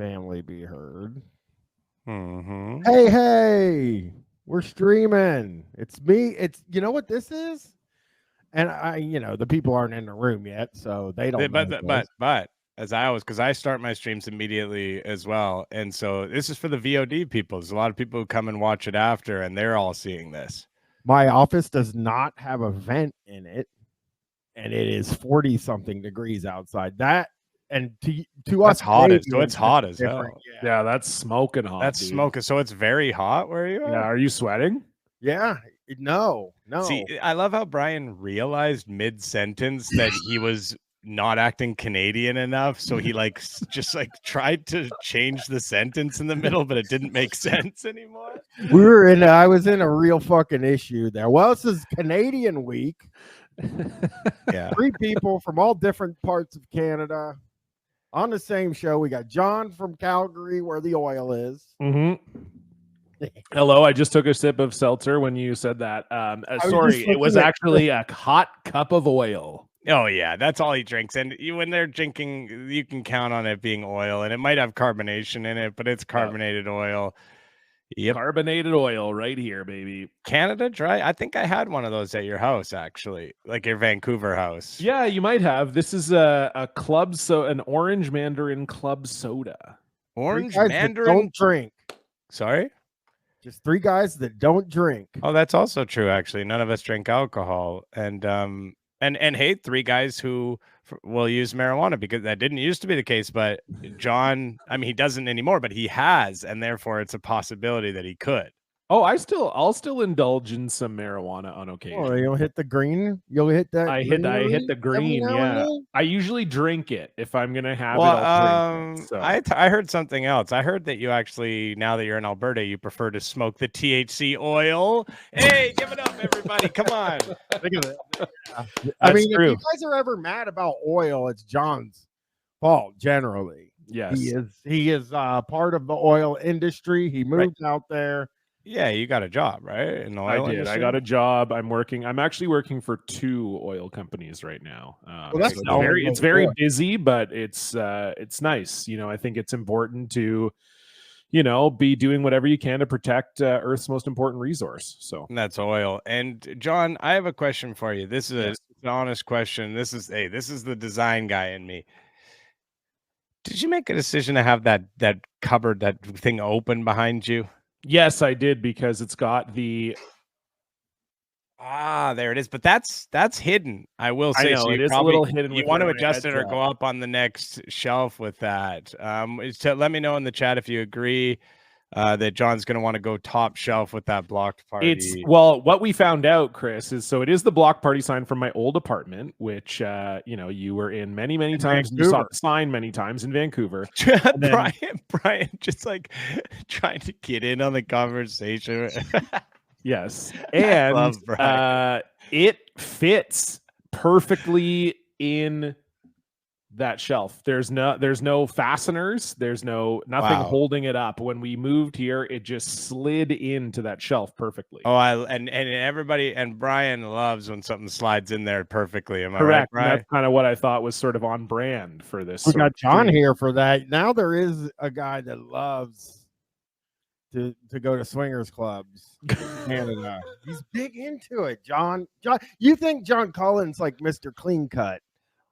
family be heard. Mm-hmm. Hey, we're streaming. It's me. It's you know what this is? And the people aren't in the room yet, so they don't know this. But as I always, because I start my streams immediately as well, and so this is for the VOD people. There's a lot of people who come and watch it after, and they're all seeing this. My office does not have a vent in it, and it is 40-something degrees outside. That and to us, That's hot. So Canadians, it's hot that's as hell. Yeah, that's smoking hot. That's dude. smoking. So it's very hot where you are. Yeah, are you sweating? Yeah, no. See, I love how Bryan realized mid-sentence that he was not acting Canadian enough, so he just tried to change the sentence in the middle, but it didn't make sense anymore. I was in a real fucking issue there. Well, this is Canadian week. Yeah, 3 people from all different parts of Canada on the same show. We got John from Calgary, where the oil is. Mm-hmm. Hello, I just took a sip of seltzer when you said that. Sorry, it was actually a hot cup of oil. Oh yeah, that's all he drinks. And when they're drinking, you can count on it being oil, and it might have carbonation in it, but it's carbonated oil. Yep. Carbonated oil right here, baby. Canada Dry. I think I had one of those at your house, actually, like your Vancouver house. Yeah, you might have. This is an orange mandarin club soda. Orange mandarin. Don't drink. Sorry. Just 3 guys that don't drink. Oh, that's also true. Actually, none of us drink alcohol, and hey, 3 guys who will use marijuana, because that didn't used to be the case. But John, I mean, he doesn't anymore, but he has, and therefore it's a possibility that he could. Oh, I'll still indulge in some marijuana on occasion. Oh, you'll hit the green. You'll hit that. I hit the green. Yeah, I usually drink it if I'm gonna have it. I'll drink it, so. I heard something else. I heard that you actually, now that you're in Alberta, you prefer to smoke the THC oil. Hey, give it up, everybody! Come on. Look at it. Yeah. I mean, true. If you guys are ever mad about oil, it's John's fault generally. Yes, he is part of the oil industry. He moved out there. Yeah, you got a job, right? In the oil industry? I got a job. I'm actually working for 2 oil companies right now. It's very busy, but it's nice. I think it's important to, be doing whatever you can to protect Earth's most important resource. So that's oil. And John, I have a question for you. This is an honest question. This is the design guy in me. Did you make a decision to have that cupboard, that thing open behind you? Yes, I did, because it's got the there it is. But that's hidden. I will say. I know, so it is a little hidden. You want to adjust it or go up on the next shelf with that. Let me know in the chat if you agree that John's going to want to go top shelf with that blocked party. What we found out, Chris, is it is the block party sign from my old apartment, which you were in many times. And you saw the sign many times in Vancouver. Bryan just trying to get in on the conversation. Yes, and it fits perfectly in that shelf. There's no fasteners. There's nothing holding it up. When we moved here, it just slid into that shelf perfectly. Oh, and everybody, and Bryan loves when something slides in there perfectly. Am I correct? Right, that's kind of what I thought was sort of on brand for this. We got John here for that. Now there is a guy that loves to go to swingers clubs in Canada. He's big into it. John, you think John Cullen's like Mr. Clean Cut,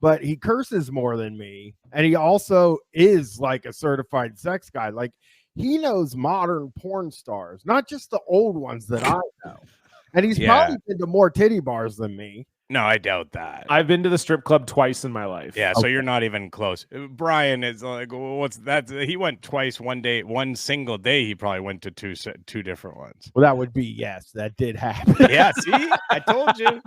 but he curses more than me, and he also is like a certified sex guy. Like, he knows modern porn stars, not just the old ones that I know. And he's probably been to more titty bars than me. No, I doubt that. I've been to the strip club twice in my life. Yeah, so you're not even close. Bryan is like, what's that? He went twice one single day. He probably went to two different ones. Well, that would be, yes, that did happen. Yeah, see? I told you.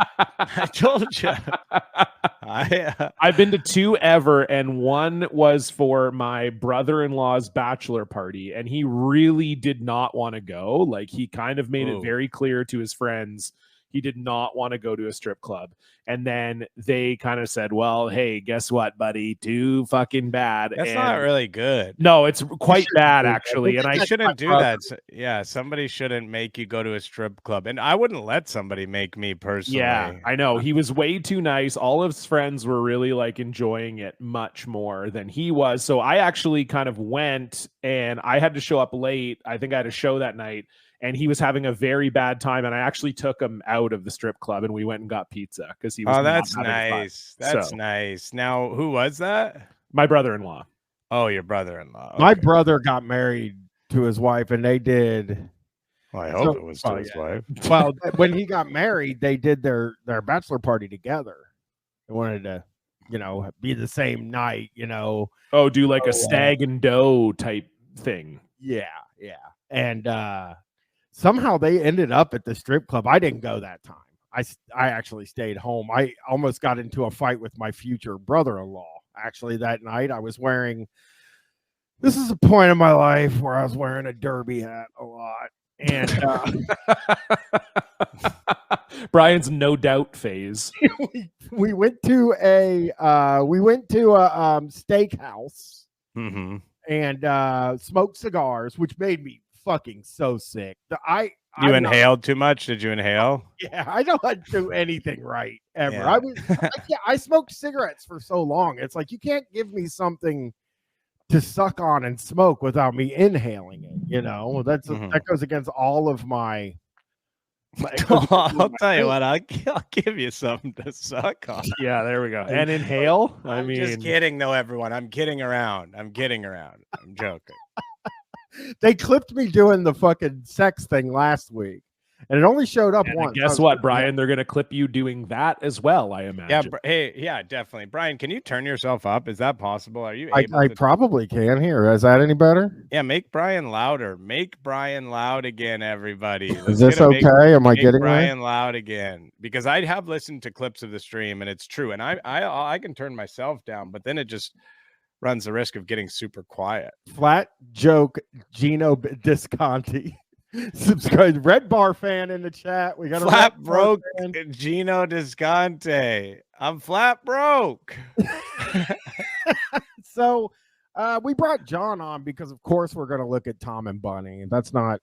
I've been to 2 ever, and one was for my brother-in-law's bachelor party, and he really did not want to go. Like, he kind of made it very clear to his friends He did not want to go to a strip club. And then they kind of said, well, hey, guess what, buddy? Too fucking bad. That's not really good. No, it's quite bad, actually. And I I shouldn't do that. Yeah, somebody shouldn't make you go to a strip club. And I wouldn't let somebody make me personally. Yeah, I know. He was way too nice. All of his friends were really like enjoying it much more than he was. So I actually kind of went, and I had to show up late. I think I had a show that night, and he was having a very bad time. And I actually took him out of the strip club, and we went and got pizza because he was. Oh, that's nice. That's nice. Now, who was that? My brother-in-law. Oh, your brother-in-law. Okay. My brother got married to his wife, and they did. Well, I hope it was to his wife. Well, when he got married, they did their bachelor party together. They wanted to, be the same night, Oh, do like a stag and doe type thing. Yeah. And somehow they ended up at the strip club. I didn't go that time. I actually stayed home. I almost got into a fight with my future brother-in-law. Actually, that night I was wearing. This is a point in my life where I was wearing a derby hat a lot. And Brian's no doubt phase. we went to a steakhouse and smoked cigars, which made me fucking so sick. You inhaled too much? Did you inhale? Yeah, I don't do anything right ever. Yeah. I smoked cigarettes for so long. It's like you can't give me something to suck on and smoke without me inhaling it. That goes against all of my. I'll tell you what, I'll give you something to suck on. Yeah, there we go. And inhale. I'm just kidding, though, everyone. I'm kidding around. I'm joking. They clipped me doing the fucking sex thing last week, and it only showed up once. Guess what, Brian? They're going to clip you doing that as well, I imagine. Yeah, yeah, definitely. Brian, can you turn yourself up? Is that possible? Are you able I probably can hear. Is that any better? Yeah, make Brian louder. Make Brian loud again, everybody. Is this okay? Am I getting Brian loud again? Because I have listened to clips of the stream, and it's true. And I can turn myself down, but then it just runs the risk of getting super quiet. Flat joke, Gino Disconti. Subscribe. Red Bar fan in the chat. We got a flat broke Gino Disconte. I'm flat broke. So we brought John on because, of course, we're going to look at Tom and Bunny. That's not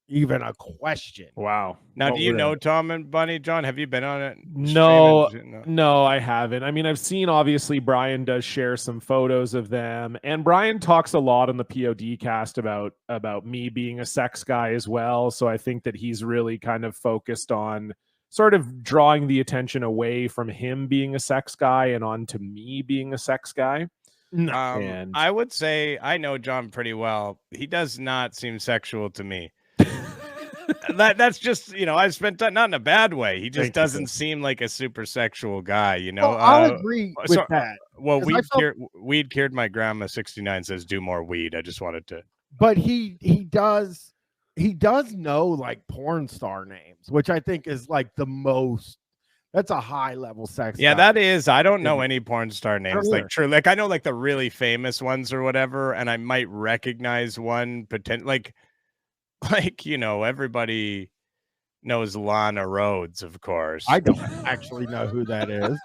even a question. Wow. Now, do you know Tom and Bunny, John? Have you been on it? No, I haven't. I mean, I've seen, obviously, Brian does share some photos of them, and Brian talks a lot on the POD cast about me being a sex guy as well. So I think that he's really kind of focused on sort of drawing the attention away from him being a sex guy and on to me being a sex guy. And I would say I know John pretty well. He does not seem sexual to me. That's just, I've spent time, not in a bad way. He just doesn't seem like a super sexual guy, Well, I'll agree with that. Well, weed cured my grandma 69 says do more weed. I just wanted to. But he does know like porn star names, which I think is like the most. That's a high level sex. Yeah, that is. I don't know any porn star names. Like true. Like I know like the really famous ones or whatever, and I might recognize one like everybody knows Lana Rhodes, of course. I don't actually know who that is.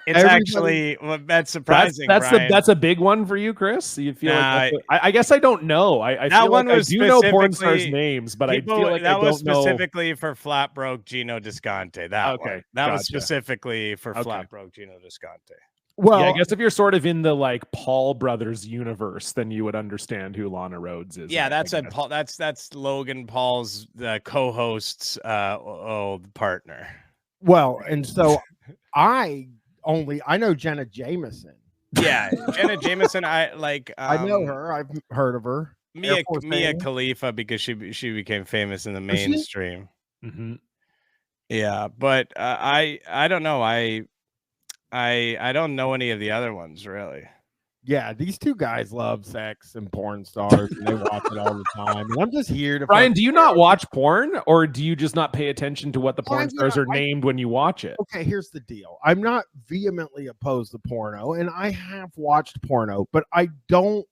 It's actually that's surprising. That's a big one for you, Chris. You feel like I guess I don't know. I feel like I do know porn stars' names, but I feel like that was specifically for Flat Broke Gino Disconte. That was specifically for Flat Broke Gino Disconte. Well, yeah, I guess if you're sort of in the like Paul brothers universe, then you would understand who Lana Rhodes is. Yeah, that's Logan Paul's co-host's old partner. Well, and so I know Jenna Jameson. Yeah, Jenna Jameson. I know her. I've heard of her. Mia Khalifa, because she became famous in the mainstream. Mm-hmm. Yeah, but I don't know. I don't know any of the other ones really. Yeah, these two guys love sex and porn stars, and they watch it all the time. And I'm just here to. Brian, do you not watch porn, or do you just not pay attention to what the porn stars are named when you watch it? Okay, here's the deal. I'm not vehemently opposed to porno, and I have watched porno, but I don't.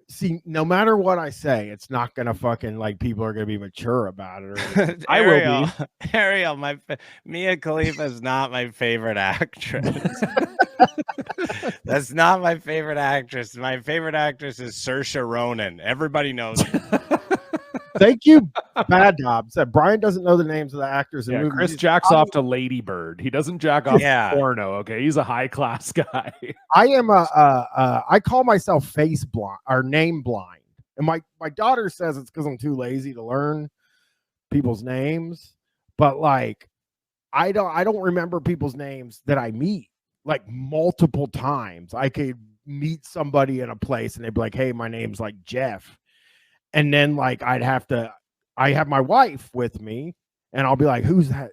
see, no matter what I say, it's not gonna fucking like people are gonna be mature about it. Or I will be. Ariel, Mia Khalifa is not my favorite actress. That's not my favorite actress. My favorite actress is Saoirse Ronan. Everybody knows her. Thank you, Bad Dobbs. Bryan doesn't know the names of the actors in movies. Chris jacks off to Lady Bird. He doesn't jack off to porno. Okay, he's a high class guy. I am I call myself face blind or name blind, and my daughter says it's because I'm too lazy to learn people's names. But like, I don't remember people's names that I meet like multiple times. I could meet somebody in a place and they'd be like, "Hey, my name's like Jeff." And then like I have my wife with me and I'll be like, who's that?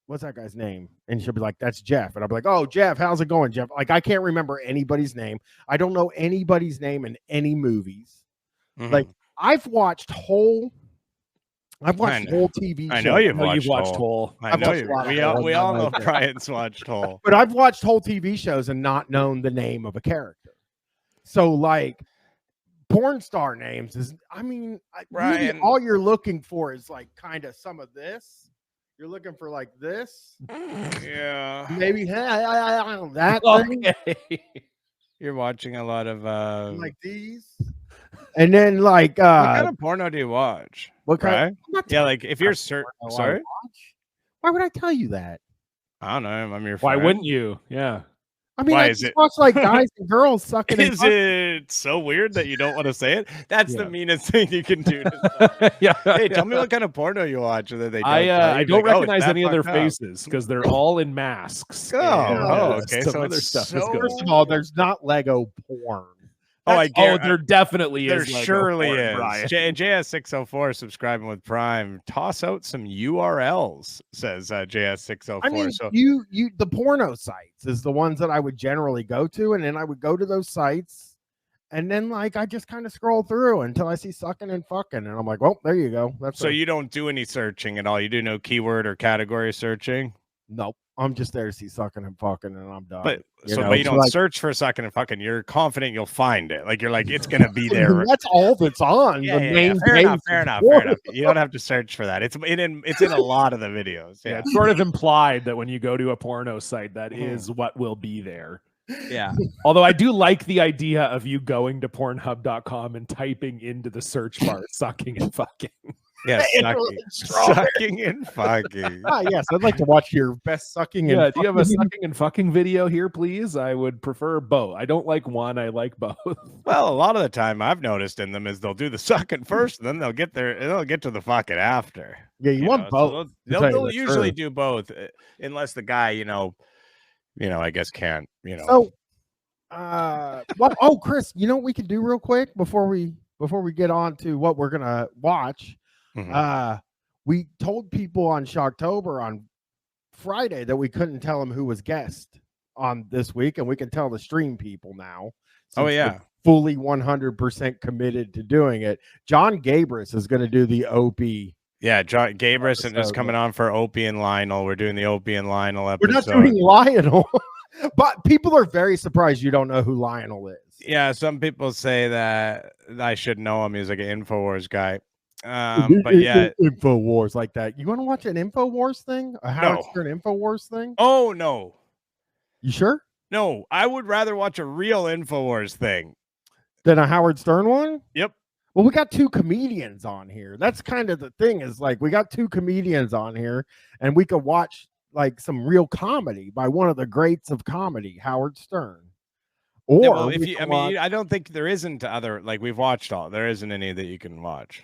What's that guy's name? And she'll be like, that's Jeff. And I'll be like, oh, Jeff, how's it going, Jeff? Like, I can't remember anybody's name. I don't know anybody's name in any movies. Mm-hmm. Like I've watched whole TV shows. I know you've watched whole. I know you. We all know Bryan's watched whole. But I've watched whole TV shows and not known the name of a character. So like, porn star names is, I mean, really all you're looking for is like kind of some of this. You're looking for like this. Yeah. Maybe that thing. You're watching a lot of like these. And then like what kind of porno do you watch? What kind yeah, like if you're sorry? Why would I tell you that? I don't know. I'm your friend. Why wouldn't you? Yeah. I mean, I just watch like guys and girls sucking. Is it so weird that you don't want to say it? That's the meanest thing you can do. Hey, tell me what kind of porno you watch. Or that they don't I don't recognize any of their faces because they're all in masks. Okay. So other stuff. First of all, there's not Lego porn. There definitely there is. There surely is. JS604 subscribing with Prime. Toss out some URLs, says JS604. I mean, so the porno sites is the ones that I would generally go to, and then I would go to those sites, and then like I just kind of scroll through until I see sucking and fucking, and I'm like, well, there you go. So you don't do any searching at all. You do no keyword or category searching. Nope. I'm just there to see sucking and fucking, and I'm done. But you don't search for sucking and fucking. You're confident you'll find it. Like you're like, it's gonna be there. That's all that's on. Fair enough. You don't have to search for that. It's in a lot of the videos. Yeah, it's sort of implied that when you go to a porno site, that is what will be there. Yeah. Although I do like the idea of you going to Pornhub.com and typing into the search bar sucking and fucking. Yeah, sucking and fucking. Yes, I'd like to watch your best sucking. Yeah, do you have a sucking and fucking video here, please? I would prefer both. I don't like one. I like both. Well, a lot of the time I've noticed in them is they'll do the sucking first, and then they'll get to the fucking after. Yeah, you want both. So they'll usually do both, unless the guy, I guess can't. So, Chris, you know what we could do real quick before we get on to what we're gonna watch. Mm-hmm. We told people on Shocktober on Friday that we couldn't tell them who was guest on this week, and we can tell the stream people now. Oh yeah, fully 100% committed to doing it. John Gabris is going to do the Opie. Yeah, John Gabris is coming on for Opie and Lionel. We're doing the Opie and Lionel episode. We're not doing Lionel, but people are very surprised you don't know who Lionel is. Yeah, some people say that I should know him. He's like an InfoWars guy. But yeah, InfoWars like that. You want to watch an InfoWars thing? A Howard Stern InfoWars thing? Oh no. You sure? No, I would rather watch a real InfoWars thing than a Howard Stern one. Yep. Well, we got two comedians on here. That's kind of the thing, is like we got two comedians on here, and we could watch like some real comedy by one of the greats of comedy, Howard Stern. Or I don't think there isn't other, like we've watched all. There isn't any that you can watch.